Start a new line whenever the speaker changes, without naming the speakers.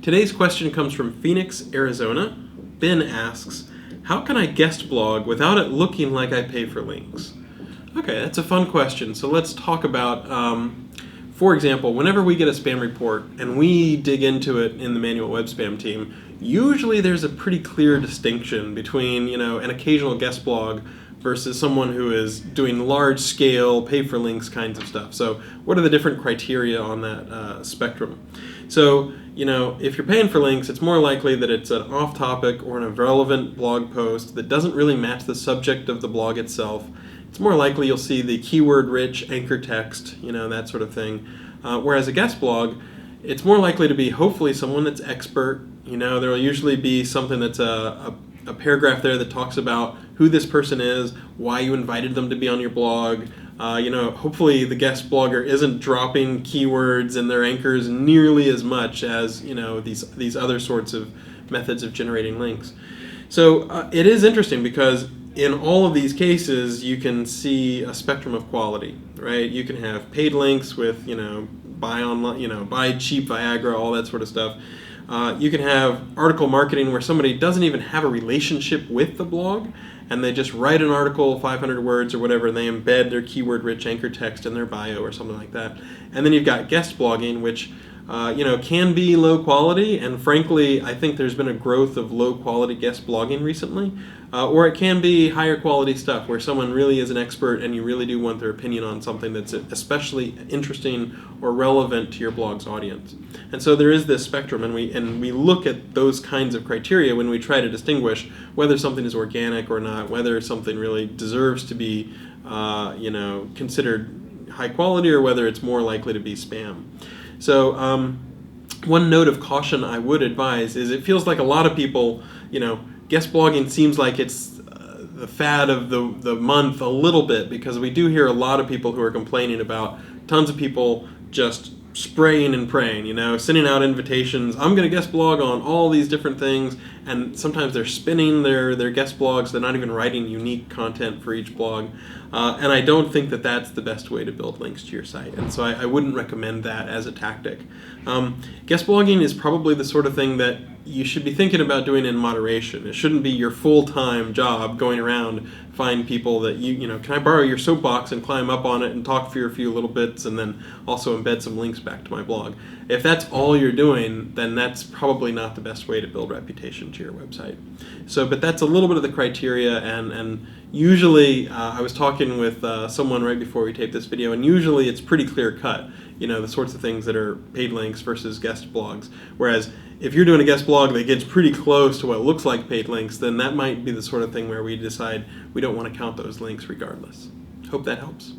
Today's question comes from Phoenix, Arizona. Ben asks, how can I guest blog without it looking like I pay for links? Okay, that's a fun question. So let's talk about, for example, whenever we get a spam report and we dig into it in the manual web spam team, usually there's a pretty clear distinction between, an occasional guest blog versus someone who is doing large-scale, pay-for-links kinds of stuff. So what are the different criteria on that spectrum? So, if you're paying for links, it's more likely that it's an off-topic or an irrelevant blog post that doesn't really match the subject of the blog itself. It's more likely you'll see the keyword-rich anchor text, that sort of thing. Whereas a guest blog, it's more likely to be hopefully someone that's expert. There will usually be something that's a paragraph there that talks about who this person is, why you invited them to be on your blog. Hopefully the guest blogger isn't dropping keywords in their anchors nearly as much as these other sorts of methods of generating links. So it is interesting because in all of these cases you can see a spectrum of quality, right? You can have paid links with buy online, buy cheap Viagra, all that sort of stuff. You can have article marketing where somebody doesn't even have a relationship with the blog and they just write an article, 500 words or whatever, and they embed their keyword-rich anchor text in their bio or something like that. And then you've got guest blogging, which can be low quality, and frankly, I think there's been a growth of low-quality guest blogging recently. Or it can be higher quality stuff where someone really is an expert and you really do want their opinion on something that's especially interesting or relevant to your blog's audience. And so there is this spectrum, and we look at those kinds of criteria when we try to distinguish whether something is organic or not, whether something really deserves to be considered high quality or whether it's more likely to be spam. So one note of caution I would advise is it feels like a lot of people, guest blogging seems like it's the fad of the month a little bit, because we do hear a lot of people who are complaining about tons of people just spraying and praying, sending out invitations. I'm going to guest blog on all these different things, and sometimes they're spinning their guest blogs. They're not even writing unique content for each blog, and I don't think that that's the best way to build links to your site, and so I wouldn't recommend that as a tactic. Guest blogging is probably the sort of thing that you should be thinking about doing in moderation. It shouldn't be your full-time job going around find people that can I borrow your soapbox and climb up on it and talk for a few little bits and then also embed some links back to my blog. If that's all you're doing, then that's probably not the best way to build reputation to your website. But that's a little bit of the criteria, and usually I was talking with someone right before we taped this video, and usually it's pretty clear cut, the sorts of things that are paid links versus guest blogs. Whereas if you're doing a guest blog that gets pretty close to what looks like paid links, then that might be the sort of thing where we decide we don't want to count those links regardless. Hope that helps.